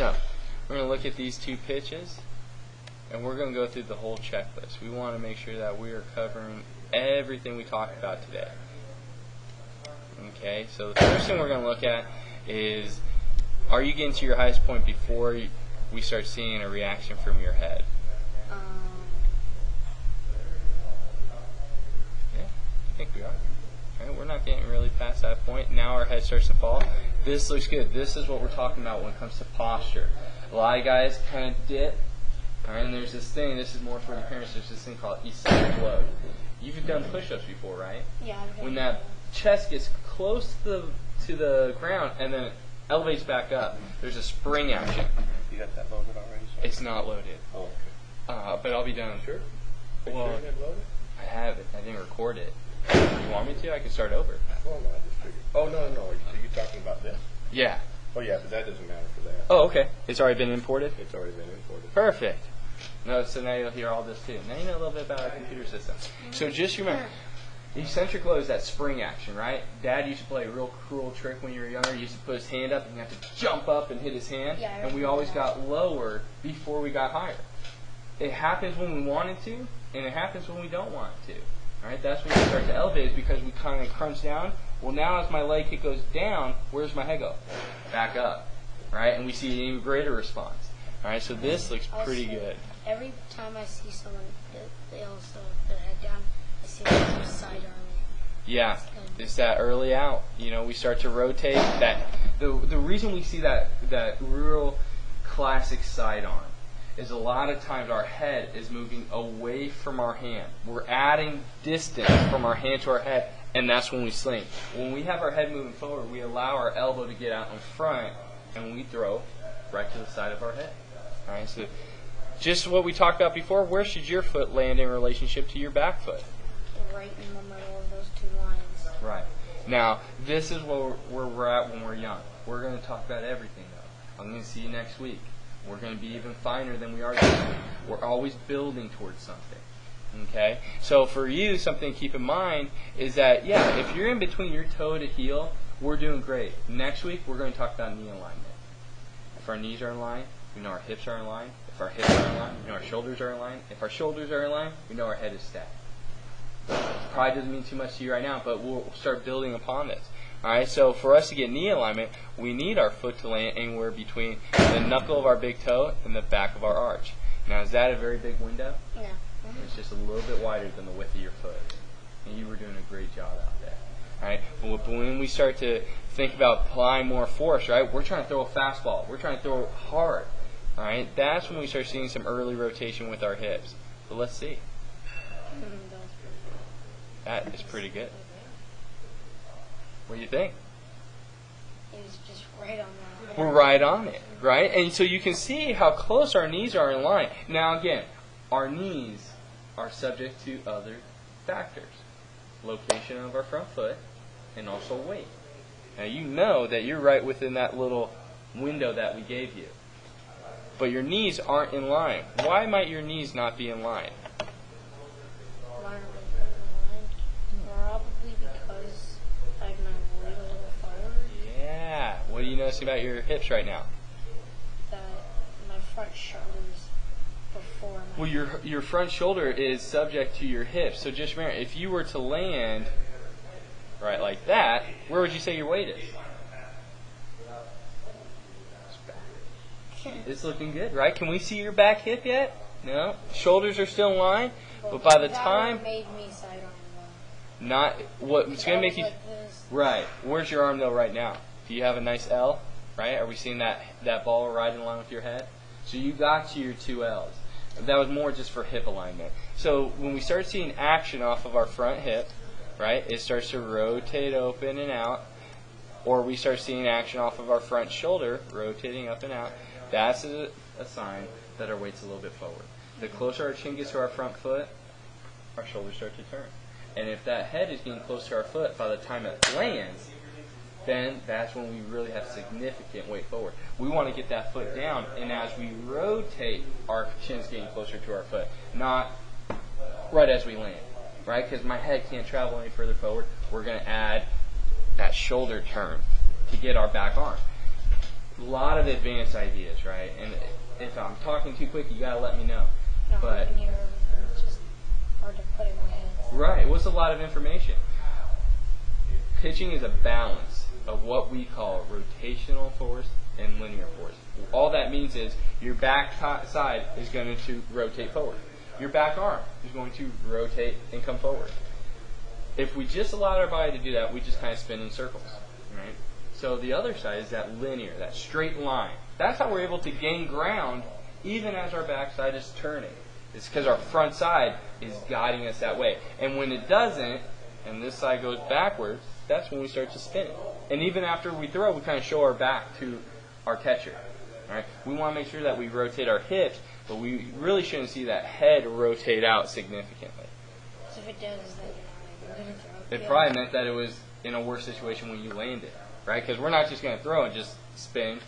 So we're going to look at these two pitches, and we're going to go through the whole checklist. We want to make sure that we are covering everything we talked about today. Okay, so the first thing we're going to look at is, are you getting to your highest point before we start seeing a reaction from your head? Yeah, I think we are. Right, we're not getting really past that point. Now our head starts to fall. This looks good. This is what we're talking about when it comes to posture. A lot of guys kind of dip. All right, and there's this thing. This is more for the parents. There's this thing called eccentric load. You've done push-ups before, right? Yeah. When that chest gets close to the ground and then it elevates back up, there's a spring action. You got that loaded already? So? It's not loaded. Oh, okay. But I'll be done. Sure. Well, Sure you had loaded? I have it. I didn't record it. You want me to? I can start over. Well, no, I just figured. Oh, no. You're talking about this? Yeah. Oh, yeah, but that doesn't matter for that. Oh, okay. It's already been imported? It's already been imported. Perfect. No, so now you'll hear all this too. Now you know a little bit about our computer system. So just remember, eccentric load is that spring action, right? Dad used to play a real cruel trick when you were younger. He used to put his hand up and you have to jump up and hit his hand. Yeah, and we always got lower before we got higher. It happens when we want it to, and it happens when we don't want it to. All right, that's when we start to elevate, is because we kind of crunch down. Well, now as my leg kick goes down, where's my head go? Back up, right? And we see an even greater response. All right, so this looks pretty good. Every time I see someone, they also put their head down, I see them side arming. Yeah, it's that early out. You know, we start to rotate. That the reason we see that real classic side arm is a lot of times our head is moving away from our hand. We're adding distance from our hand to our head, and that's when we sling. When we have our head moving forward, we allow our elbow to get out in front, and we throw right to the side of our head. All right, so just what we talked about before, where should your foot land in relationship to your back foot? Right in the middle of those two lines. Right. Now, this is where we're at when we're young. We're going to talk about everything, though. I'm going to see you next week. We're going to be even finer than we are this week. We're always building towards something. Okay? So for you, something to keep in mind is that, yeah, if you're in between your toe to heel, we're doing great. Next week, we're going to talk about knee alignment. If our knees are in line, we know our hips are in line. If our hips are in line, we know our shoulders are in line. If our shoulders are in line, we know our head is stacked. Probably doesn't mean too much to you right now, but we'll start building upon this. All right, so for us to get knee alignment, we need our foot to land anywhere between the knuckle of our big toe and the back of our arch. Now, is that a very big window? Yeah. It's just a little bit wider than the width of your foot. And you were doing a great job out there. All right, but when we start to think about applying more force, right, we're trying to throw a fastball. We're trying to throw it hard. All right, that's when we start seeing some early rotation with our hips. So let's see. That is pretty good. What do you think? It was just right on that. We're right on it, right? And so you can see how close our knees are in line. Now again, our knees are subject to other factors. Location of our front foot and also weight. Now you know that you're right within that little window that we gave you. But your knees aren't in line. Why might your knees not be in line? Probably because I have my weight a little forward. Yeah. What are you noticing about your hips right now? That my front shoulders before my Well, your front shoulder is subject to your hips. So just remember, if you were to land right like that, where would you say your weight is? It's looking good, right? Can we see your back hip yet? No. Shoulders are still in line, but by the time that made me sidearm though. not what it's going to make you Like this. right. Where's your arm though right now? Do you have a nice L? Right? Are we seeing that ball right in line with your head? So you got to your two L's. That was more just for hip alignment. So when we start seeing action off of our front hip, right, it starts to rotate open and out, or we start seeing action off of our front shoulder, rotating up and out, that's a sign that our weight's a little bit forward. The closer our chin gets to our front foot, our shoulders start to turn. And if that head is getting close to our foot, by the time it lands, then that's when we really have significant weight forward. We want to get that foot down, and as we rotate, our chin's getting closer to our foot, not right as we land, right? Because my head can't travel any further forward. We're going to add that shoulder turn to get our back arm. a lot of advanced ideas, right? And if I'm talking too quick, you gotta let me know. No, But I can hear everything. It's just hard to put in my head. right, what's a lot of information? Pitching is a balance of what we call rotational force and linear force. All that means is your back side is going to rotate forward. Your back arm is going to rotate and come forward. If we just allowed our body to do that, we just kind of spin in circles, right? So the other side is that linear, that straight line. That's how we're able to gain ground even as our back side is turning. It's because our front side is guiding us that way. And when it doesn't, and this side goes backwards, that's when we start to spin. And even after we throw, we kind of show our back to our catcher. Right? We want to make sure that we rotate our hips, but we really shouldn't see that head rotate out significantly. So if it does, then you're going to throw. It probably meant that it was in a worse situation when you landed, right? Because we're not just going to throw and just spin.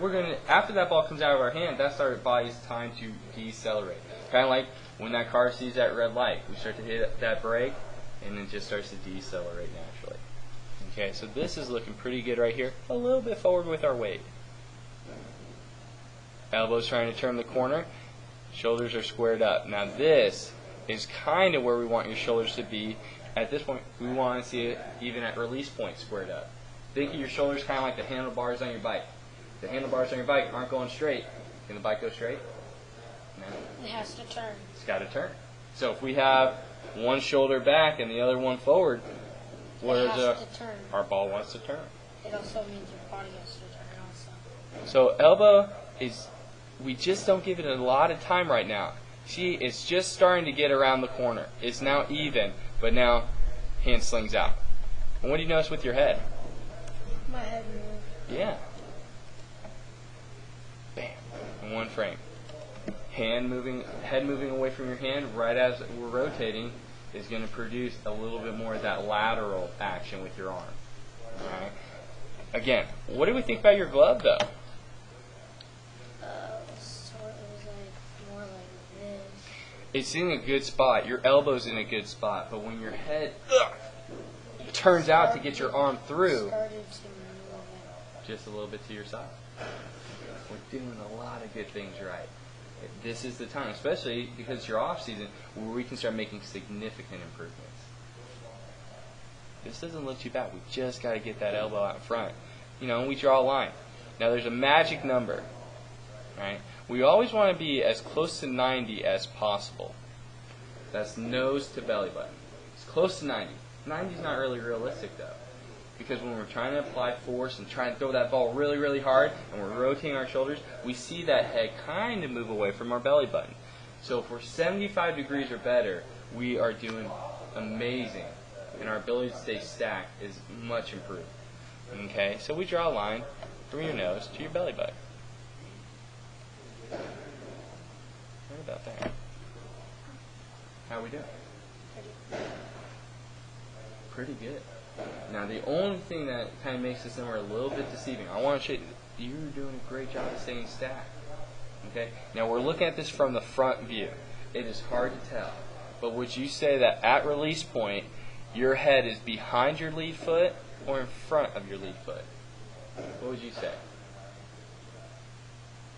We're going to, after that ball comes out of our hand, that's our body's time to decelerate. Kind of like when that car sees that red light, we start to hit that brake, and it just starts to decelerate naturally. Okay, so this is looking pretty good right here. A little bit forward with our weight. Elbows trying to turn the corner. Shoulders are squared up. Now this is kind of where we want your shoulders to be. At this point, we want to see it even at release point squared up. Think of your shoulders kind of like the handlebars on your bike. The handlebars on your bike aren't going straight. Can the bike go straight? No. It has to turn. It's got to turn. So if we have one shoulder back and the other one forward, It has to turn. our ball wants to turn. It also means your body has to turn also. So elbow is, we just don't give it a lot of time right now. See, it's just starting to get around the corner. It's now even, but now hand slings out. And what do you notice with your head? My head moved. Yeah. Bam. In one frame. Head moving away from your hand right as we're rotating is going to produce a little bit more of that lateral action with your arm. All right. Again, what do we think about your glove though? It was like more like this. It's in a good spot. Your elbow's in a good spot, but when your head turns out to get your arm through, Started to move it. just a little bit to your side. We're doing a lot of good things right. This is the time, especially because you're off season, where we can start making significant improvements. This doesn't look too bad. We just got to get that elbow out in front. You know, and we draw a line. Now there's a magic number, right? We always want to be as close to 90 as possible. That's nose to belly button. It's close to 90. 90 is not really realistic though, because when we're trying to apply force and trying to throw that ball really, really hard, and we're rotating our shoulders, we see that head kind of move away from our belly button. So if we're 75 degrees or better, we are doing amazing, and our ability to stay stacked is much improved. Okay, so we draw a line from your nose to your belly button. What about that? How are we doing? Pretty good. Now the only thing that kind of makes this number a little bit deceiving, I want to show you, you're doing a great job of staying stacked. Okay? Now we're looking at this from the front view. It is hard to tell. But would you say that at release point, your head is behind your lead foot or in front of your lead foot? What would you say?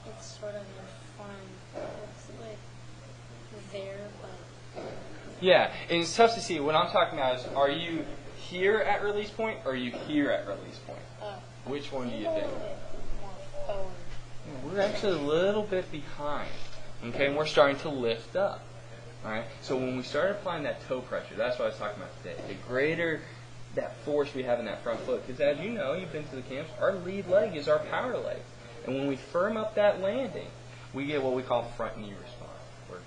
It's sort of in front. It's like there, but Yeah, and it's tough to see. What I'm talking about is, are you here at release point or are you here at release point? Which one do you a think? little bit more forward. We're actually a little bit behind. Okay, and we're starting to lift up. Alright, so when we start applying that toe pressure, that's what I was talking about today. The greater that force we have in that front foot, because as you know, you've been to the camps, our lead leg is our power leg. And when we firm up that landing, we get what we call front knee response. Or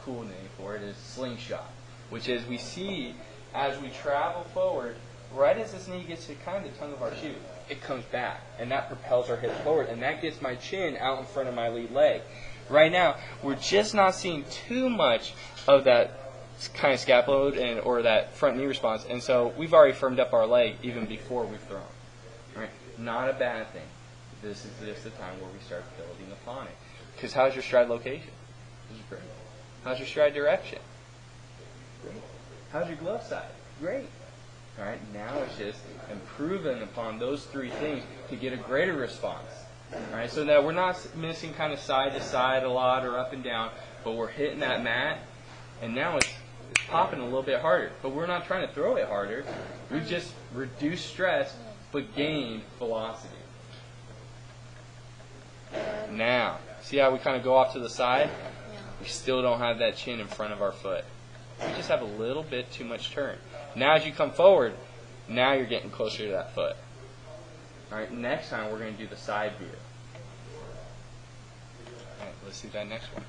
cool name for it is slingshot, which is we see as we travel forward, right as this knee gets to kind of the tongue of our shoe, it comes back, and that propels our hips forward, and that gets my chin out in front of my lead leg. Right now, we're just not seeing too much of that kind of scapula and or that front knee response, and so we've already firmed up our leg even before we've thrown. Right? Not a bad thing. This is just the time where we start building upon it. Because how's your stride location? This is great. How's your stride direction? Great. How's your glove side? Great. All right, now it's just improving upon those three things to get a greater response. All right, so that we're not missing kind of side to side a lot or up and down, but we're hitting that mat, and now it's popping a little bit harder. But we're not trying to throw it harder. We've just reduced stress, but gained velocity. Now, see how we kind of go off to the side? We still don't have that chin in front of our foot. We just have a little bit too much turn. Now as you come forward, now you're getting closer to that foot. All right, next time we're going to do the side view. All right, let's see that next one.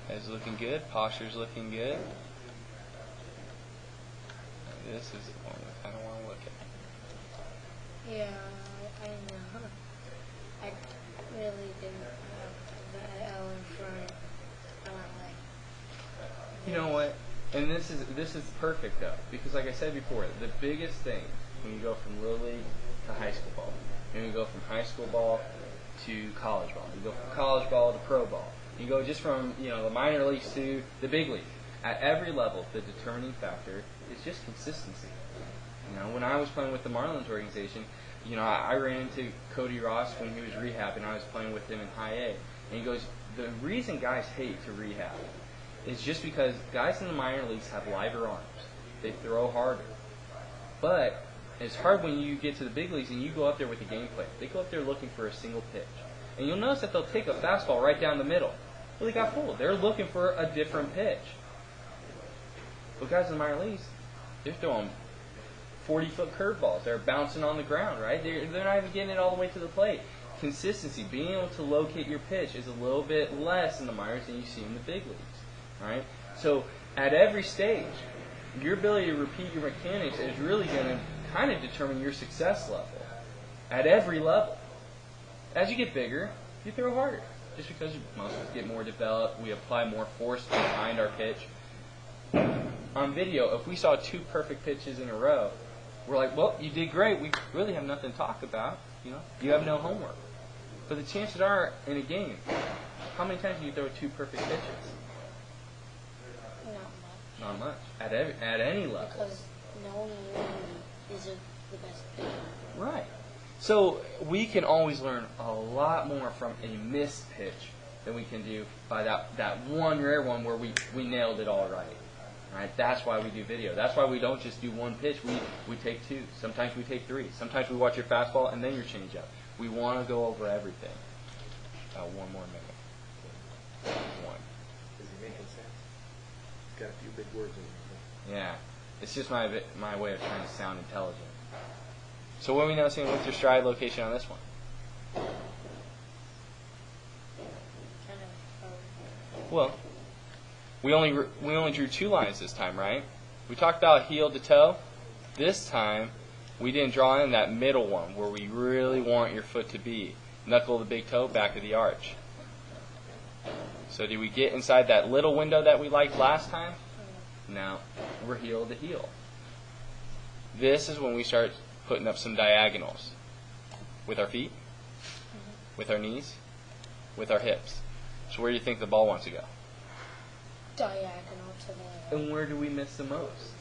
Head's looking good. Posture's looking good. This is the one we kind of want to look at. Yeah, I know. I really didn't have the L in front. You know what? And this is perfect though, because like I said before, the biggest thing when you go from little league to high school ball, and you go from high school ball to college ball, you go from college ball to pro ball. You go just from the minor leagues to the big league. At every level, the determining factor is just consistency. When I was playing with the Marlins organization, I ran into Cody Ross when he was rehabbing. I was playing with him in high A, and he goes, the reason guys hate to rehab is just because guys in the minor leagues have lighter arms. They throw harder, but it's hard when you get to the big leagues and you go up there with a game plan. They go up there looking for a single pitch, and you'll notice that they'll take a fastball right down the middle. Well, they got fooled. They're looking for a different pitch. But guys in the minor leagues, they're throwing 40-foot curveballs. They're bouncing on the ground, right? They're not even getting it all the way to the plate. Consistency, being able to locate your pitch is a little bit less in the minors than you see in the big leagues, right? So at every stage, your ability to repeat your mechanics is really going to kind of determine your success level at every level. As you get bigger, you throw harder. Just because your muscles get more developed, we apply more force behind our pitch. On video, if we saw 2 perfect pitches in a row, we're like, well, you did great. We really have nothing to talk about. You have no homework. But the chances are, in a game, how many times do you throw 2 perfect pitches? Not much. Not much. At any level. Because no one really isn't the best pitcher. Right. So we can always learn a lot more from a missed pitch than we can do by that one rare one where we nailed it all right. Right? That's why we do video. That's why we don't just do one pitch. We take 2. Sometimes we take 3. Sometimes we watch your fastball and then your changeup. We want to go over everything. One more minute. One. Is he making sense? He's got a few big words in there. Yeah. It's just my way of trying to sound intelligent. So what are we noticing with your stride location on this one? Well, we only drew 2 lines this time, right? We talked about heel to toe. This time, we didn't draw in that middle one where we really want your foot to be. Knuckle of the big toe, back of the arch. So did we get inside that little window that we liked last time? No. We're heel to heel. This is when we start putting up some diagonals with our feet, with our knees, with our hips. So where do you think the ball wants to go? Diagonal to the... And where do we miss the most?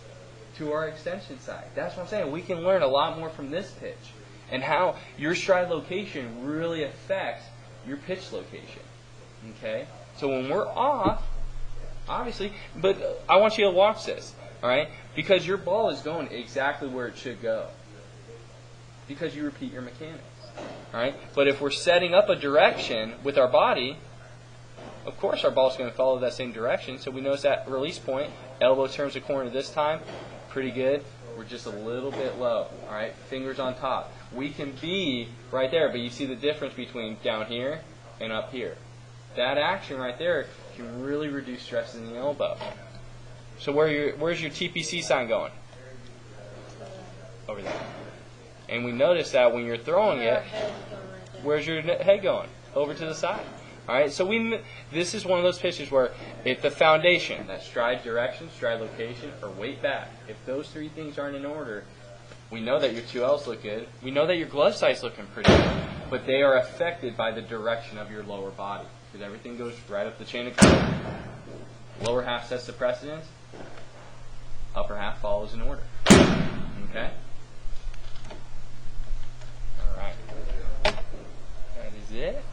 To our extension side. That's what I'm saying. We can learn a lot more from this pitch and how your stride location really affects your pitch location. Okay? So when we're off, obviously, but I want you to watch this, all right? Because your ball is going exactly where it should go. Because you repeat your mechanics. All right? But if we're setting up a direction with our body, of course our ball's going to follow that same direction. So we notice that release point, elbow turns the corner this time, pretty good. We're just a little bit low. All right? Fingers on top. We can be right there, but you see the difference between down here and up here. That action right there can really reduce stress in the elbow. So where's your TPC sign going? Over there. And we notice that when you're throwing it, where's your head going? Over to the side. All right, so this is one of those pitches where if the foundation, that stride direction, stride location, or weight back, if those three things aren't in order, we know that your 2Ls look good. We know that your glove sight's looking pretty good, but they are affected by the direction of your lower body because everything goes right up the chain of command. Lower half sets the precedence. Upper half follows in order.